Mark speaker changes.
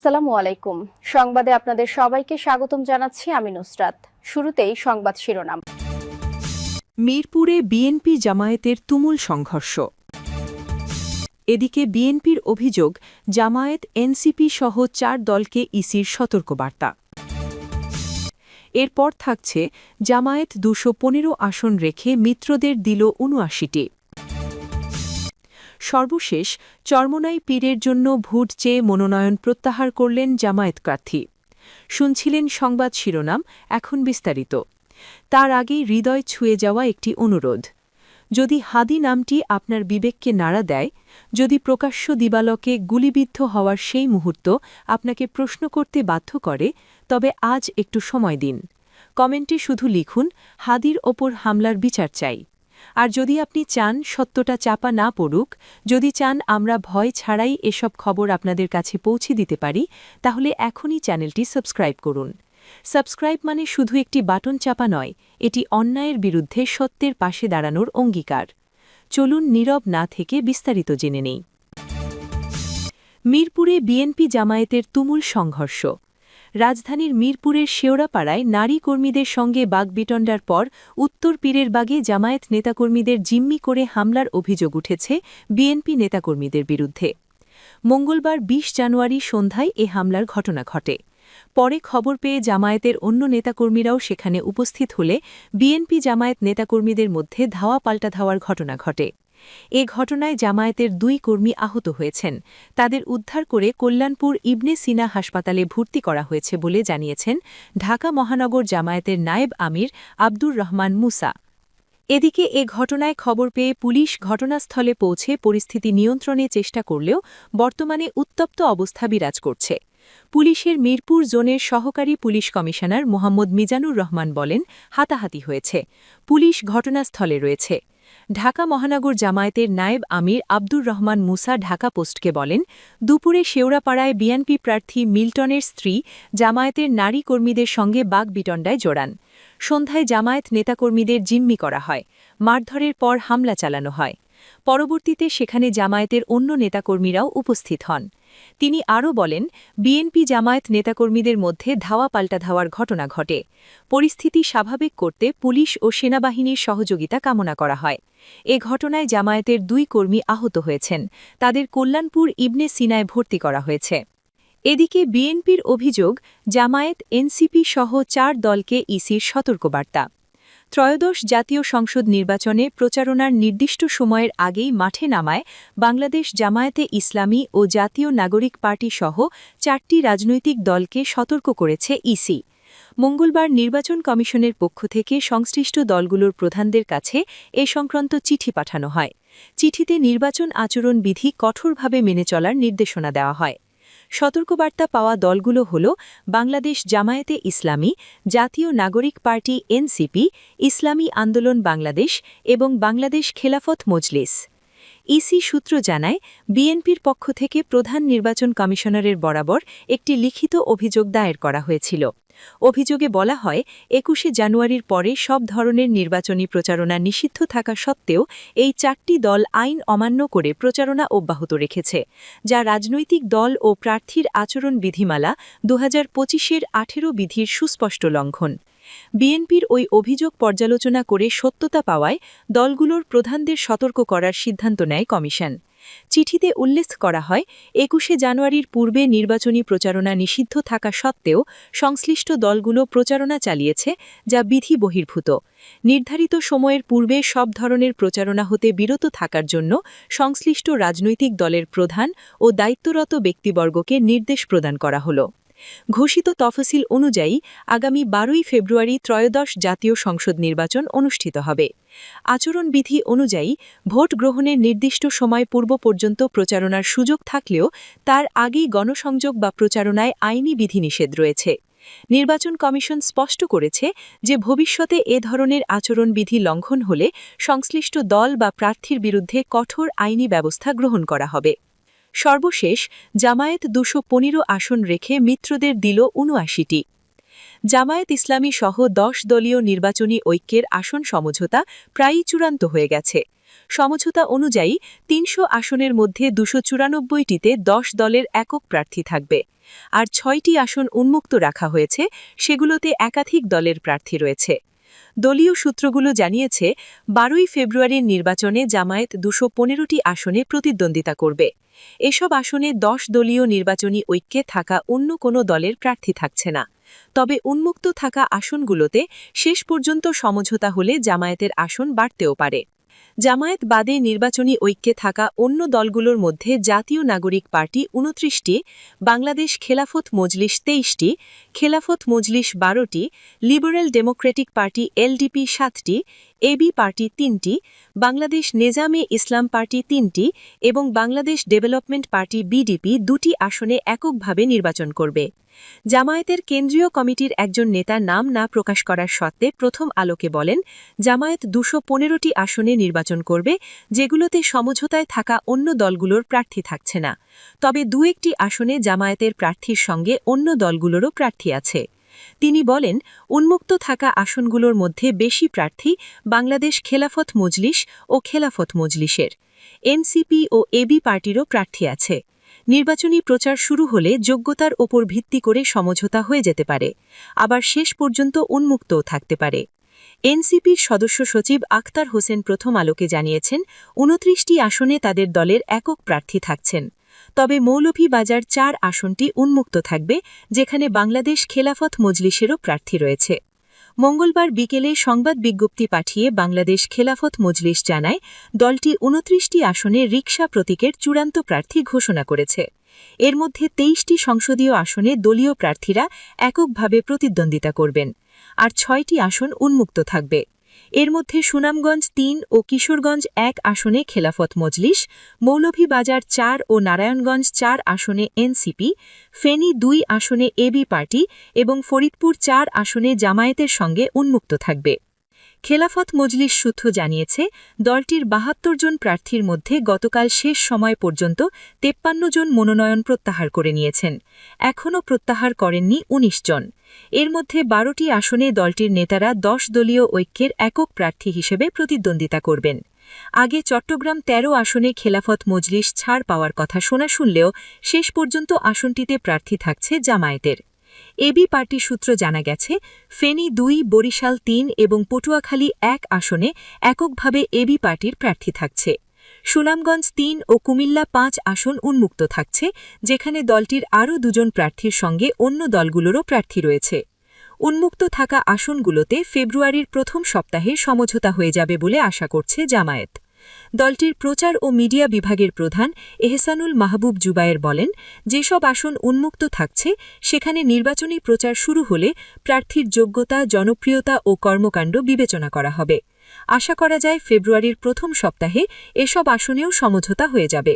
Speaker 1: আসসালামু আলাইকুম। সংবাদে আপনাদের সবাইকে স্বাগতম জানাচ্ছি আমি নুসরাত। শুরুতেই সংবাদ শিরোনাম।
Speaker 2: মিরপুরে বিএনপি জামায়াতের তুমুল সংঘর্ষ। এদিকে বিএনপির অভিযোগ, জামায়াত এনসিপি সহ ৪ দলকে ইসির সতর্কবার্তা। এরপর থাকছে জামায়াত ২১৫ আসন রেখে মিত্রদের দিল ৭৯টি। সর্বশেষ চরমোনাই পীরের জন্য ভোট চেয়ে মনোনয়ন প্রত্যাহার করলেন জামায়াত প্রার্থী। শুনছিলেন সংবাদ শিরোনাম, এখন বিস্তারিত। তার আগেই হৃদয় ছুঁয়ে যাওয়া একটি অনুরোধ। যদি হাদি নামটি আপনার বিবেককে নাড়া দেয়, যদি প্রকাশ্য দিবালোকে গুলিবিদ্ধ হওয়ার সেই মুহূর্ত আপনাকে প্রশ্ন করতে বাধ্য করে, তবে আজ একটু সময় দিন। কমেন্টে শুধু লিখুন, হাদির ওপর হামলার বিচার চাই। আর যদি আপনি চান সত্যটা চাপা না পড়ুক, যদি চান আমরা ভয় ছাড়াই এসব খবর আপনাদের কাছে পৌঁছে দিতে পারি, তাহলে এখনই চ্যানেলটি সাবস্ক্রাইব করুন। সাবস্ক্রাইব মানে শুধু একটি বাটন চাপা নয়, এটি অন্যায়ের বিরুদ্ধে সত্যের পাশে দাঁড়ানোর অঙ্গীকার। চলুন নীরব না থেকে বিস্তারিত জেনে নেই। মিরপুরে বিএনপি জামায়াতের তুমুল সংঘর্ষ। রাজধানীর মিরপুরের শেওড়াপাড়ায় নারী কর্মীদের সঙ্গে বাগবিতণ্ডার পর উত্তর পীরের বাগে জামায়াত নেতাকর্মীদের জিম্মি করে হামলার অভিযোগ উঠেছে বিএনপি নেতাকর্মীদের বিরুদ্ধে। মঙ্গলবার ২০ জানুয়ারি সন্ধ্যায় এ হামলার ঘটনা ঘটে। পরে খবর পেয়ে জামায়াতের অন্য নেতাকর্মীরাও সেখানে উপস্থিত হলে বিএনপি জামায়াত নেতাকর্মীদের মধ্যে ধাওয়া পাল্টা ধাওয়ার ঘটনা ঘটে। এ ঘটনায় জামায়াতের ২ কর্মী আহত হয়েছেন। তাদের উদ্ধার করে কল্যাণপুর ইবনে সিনা হাসপাতালে ভর্তি করা হয়েছে বলে জানিয়েছেন ঢাকা মহানগর জামায়াতের নায়েব আমির আব্দুর রহমান মুসা। এদিকে এ ঘটনায় খবর পেয়ে পুলিশ ঘটনাস্থলে পৌঁছে পরিস্থিতি নিয়ন্ত্রণে চেষ্টা করলেও বর্তমানে উত্তপ্ত অবস্থা বিরাজ করছে। পুলিশের মিরপুর জোনের সহকারী পুলিশ কমিশনার মোহাম্মদ মিজানুর রহমান বলেন, হাতাহাতি হয়েছে, পুলিশ ঘটনাস্থলে রয়েছে। ঢাকা মহানগর জামায়াতের নায়েব আমির আব্দুর রহমান মুসা ঢাকা পোস্টকে বলেন, দুপুরে শেওড়াপাড়ায় বিএনপি প্রার্থী মিল্টনের স্ত্রী জামায়াতের নারী কর্মীদের সঙ্গে বাগবিতণ্ডায় জড়ান। সন্ধ্যায় জামায়াত নেতাকর্মীদের জিম্মি করা হয়। মারধরের পর হামলা চালানো হয়। পরবর্তীতে সেখানে জামায়াতের অন্য নেতাকর্মীরাও উপস্থিত হন। তিনি আরও বলেন, বিএনপি জামায়াত নেতাকর্মীদের মধ্যে ধাওয়া পাল্টা ধাওয়ার ঘটনা ঘটে। পরিস্থিতি স্বাভাবিক করতে পুলিশ ও সেনাবাহিনীর সহযোগিতা কামনা করা হয়। এ ঘটনায় জামায়াতের ২ কর্মী আহত হয়েছেন। তাদের কল্যাণপুর ইবনে সিনায় ভর্তি করা হয়েছে। এদিকে বিএনপির অভিযোগ, জামায়াত এনসিপি সহ ৪ দলকে ইসির সতর্কবার্তা। ত্রয়োদশ জাতীয় সংসদ নির্বাচনে প্রচারণার নির্দিষ্ট সময়ের আগেই মাঠে নামায় বাংলাদেশ জামায়াতে ইসলামী ও জাতীয় নাগরিক পার্টি সহ ৪টি রাজনৈতিক দলকে সতর্ক করেছে ইসি। মঙ্গলবার নির্বাচন কমিশনের পক্ষ থেকে সংশ্লিষ্ট দলগুলোর প্রধানদের কাছে এ সংক্রান্ত চিঠি পাঠানো হয়। চিঠিতে নির্বাচন আচরণ বিধি কঠোরভাবে মেনে চলার নির্দেশনা দেওয়া হয়। সতর্কবার্তা পাওয়া দলগুলো হল বাংলাদেশ জামায়াতে ইসলামী, জাতীয় নাগরিক পার্টি এনসিপি, ইসলামী আন্দোলন বাংলাদেশ এবং বাংলাদেশ খেলাফত মজলিস। ইসি সূত্র জানায়, বিএনপির পক্ষ থেকে প্রধান নির্বাচন কমিশনারের বরাবর একটি লিখিত অভিযোগ দায়ের করা হয়েছিল। অভিযোগে বলা হয়, ২১শে জানুয়ারির পরে সব ধরনের নির্বাচনী প্রচারণা নিষিদ্ধ থাকা সত্ত্বেও এই ৪টি দল আইন অমান্য করে প্রচারণা অব্যাহত রেখেছে, যা রাজনৈতিক দল ও প্রার্থীর আচরণ বিধিমালা ২০২৫-এর ১৮ বিধির সুস্পষ্ট লঙ্ঘন। বিএনপির ওই অভিযোগ পর্যালোচনা করে সত্যতা পাওয়ায় দলগুলোর প্রধানদের সতর্ক করার সিদ্ধান্ত নেয় কমিশন। চিঠিতে উল্লেখ করা হয়, ২১শে জানুয়ারির পূর্বে নির্বাচনী প্রচারণা নিষিদ্ধ থাকা সত্ত্বেও সংশ্লিষ্ট দলগুলো প্রচারণা চালিয়েছে, যা বিধি বহির্ভূত। নির্ধারিত সময়ের পূর্বে সব ধরনের প্রচারণা হতে বিরত থাকার জন্য সংশ্লিষ্ট রাজনৈতিক দলের প্রধান ও দায়িত্বরত ব্যক্তিবর্গকে নির্দেশ প্রদান করা হল। ঘোষিত তফসিল অনুযায়ী আগামী ১২ই ফেব্রুয়ারি ত্রয়োদশ জাতীয় সংসদ নির্বাচন অনুষ্ঠিত হবে। আচরণবিধি অনুযায়ী ভোট গ্রহণের নির্দিষ্ট সময় পূর্ব পর্যন্ত প্রচারণার সুযোগ থাকলেও তার আগেই গণসংযোগ বা প্রচারণায় আইনি বিধিনিষেধ রয়েছে। নির্বাচন কমিশন স্পষ্ট করেছে যে ভবিষ্যতে এ ধরনের আচরণবিধি লঙ্ঘন হলে সংশ্লিষ্ট দল বা প্রার্থীর বিরুদ্ধে কঠোর আইনি ব্যবস্থা গ্রহণ করা হবে। সর্বশেষ জামায়াত ২১৫ আসন রেখে মিত্রদের দিল ৭৯টি। জামায়াত ইসলামী সহ ১০ দলীয় নির্বাচনী ঐক্যের আসন সমঝোতা প্রায়ই চূড়ান্ত হয়ে গেছে। সমঝোতা অনুযায়ী ৩০০ আসনের মধ্যে ২৯৪টিতে ১০ দলের একক প্রার্থী থাকবে, আর ৬টি আসন উন্মুক্ত রাখা হয়েছে, সেগুলোতে একাধিক দলের প্রার্থী রয়েছে। দলীয় সূত্রগুলো জানিয়েছে ১২ই ফেব্রুয়ারির নির্বাচনে জামায়াত ২১৫টি আসনে প্রতিদ্বন্দ্বিতা করবে। এসব আসনে ১০ দলীয় নির্বাচনী ঐক্যে থাকা অন্য কোনো দলের প্রার্থী থাকছে না। তবে উন্মুক্ত থাকা আসনগুলোতে শেষ পর্যন্ত সমঝোতা হলে জামায়াতের আসন বাড়তেও পারে। জামায়াত বাদে নির্বাচনী ঐক্যে থাকা অন্য দলগুলোর মধ্যে জাতীয় নাগরিক পার্টি ২৯টি, বাংলাদেশ খেলাফত মজলিস ২৩টি, খেলাফত মজলিস ১২টি, লিবারেল ডেমোক্রেটিক পার্টি এলডিপি ৭টি, এবি পার্টি ৩টি, বাংলাদেশ নেজামে ইসলাম পার্টি ৩টি এবং বাংলাদেশ ডেভেলপমেন্ট পার্টি বিডিপি ২টি আসনে এককভাবে নির্বাচন করবে। জামায়াতের কেন্দ্রীয় কমিটির একজন নেতা নাম না প্রকাশ করার সত্ত্বে প্রথম আলোকে বলেন, জামায়াত ২১৫টি আসনে নির্বাচন করবে, যেগুলোতে সমঝোতায় থাকা অন্য দলগুলোর প্রার্থী থাকছে না। তবে দু-একটি আসনে জামায়াতের প্রার্থীর সঙ্গে অন্য দলগুলোরও প্রার্থী আছে। তিনি বলেন, উন্মুক্ত থাকা আসনগুলোর মধ্যে বেশি প্রার্থী বাংলাদেশ খেলাফত মজলিস ও খেলাফত মজলিসের। এনসিপি ও এবি পার্টিরও প্রার্থী আছে। নির্বাচনী প্রচার শুরু হলে যোগ্যতার ওপর ভিত্তি করে সমঝোতা হয়ে যেতে পারে, আবার শেষ পর্যন্ত উন্মুক্তও থাকতে পারে। এনসিপির সদস্য সচিব আখতার হোসেন প্রথম আলোকে জানিয়েছেন, ২৯টি আসনে তাদের দলের একক প্রার্থী থাকছেন। তবে মৌলভীবাজার ৪ আসনটি উন্মুক্ত থাকবে, যেখানে বাংলাদেশ খেলাফত মজলিসেরও প্রার্থী রয়েছে। মঙ্গলবার বিকেলে সংবাদ বিজ্ঞপ্তি পাঠিয়ে বাংলাদেশ খেলাফত মজলিস জানায়, দলটি ২৯টি আসনে রিকশা প্রতীকের চূড়ান্ত প্রার্থী ঘোষণা করেছে। এর মধ্যে ২৩টি সংসদীয় আসনে দলীয় প্রার্থীরা এককভাবে প্রতিদ্বন্দ্বিতা করবেন, আর ৬টি আসন উন্মুক্ত থাকবে। এর মধ্যে সুনামগঞ্জ ৩ ও কিশোরগঞ্জ ১ আসনে খেলাফত মজলিস, মৌলভীবাজার ৪ ও নারায়ণগঞ্জ ৪ আসনে এনসিপি, ফেনী ২ আসনে এবি পার্টি এবং ফরিদপুর ৪ আসনে জামায়াতের সঙ্গে উন্মুক্ত থাকবে। খেলাফত মজলিস সূত্র জানিয়েছে, দলটির ৭২ জন প্রার্থীর মধ্যে গতকাল শেষ সময় পর্যন্ত ৫৩ জন মনোনয়ন প্রত্যাহার করে নিয়েছেন। এখনও প্রত্যাহার করেননি ১৯ জন। এর মধ্যে ১২টি আসনে দলটির নেতারা ১০ দলীয় ঐক্যের একক প্রার্থী হিসেবে প্রতিদ্বন্দ্বিতা করবেন। আগে চট্টগ্রাম ১৩ আসনে খেলাফত মজলিস ছাড় পাওয়ার কথা শোনা শুনলেও শেষ পর্যন্ত আসনটিতে প্রার্থী থাকছে জামায়াতের। এবি পার্টি সূত্র জানা গেছে, ফেনী ২, বরিশাল ৩ এবং পটুয়াখালী ১ আসনে এককভাবে এবি পার্টির প্রার্থী থাকছে। সুনামগঞ্জ ৩ ও কুমিল্লা ৫ আসন উন্মুক্ত থাকছে, যেখানে দলটির আরও ২ জন প্রার্থীর সঙ্গে অন্য দলগুলোরও প্রার্থী রয়েছে। উন্মুক্ত থাকা আসনগুলোতে ফেব্রুয়ারির প্রথম সপ্তাহে সমঝোতা হয়ে যাবে বলে আশা করছে জামায়াত। দলটির প্রচার ও মিডিয়া বিভাগের প্রধান এহসানুল মাহবুব জুবায়ের বলেন, যেসব আসন উন্মুক্ত থাকছে সেখানে নির্বাচনী প্রচার শুরু হলে প্রার্থীর যোগ্যতা, জনপ্রিয়তা ও কর্মকাণ্ড বিবেচনা করা হবে। আশা করা যায় ফেব্রুয়ারির প্রথম সপ্তাহে এসব আসনেও সমঝোতা হয়ে যাবে।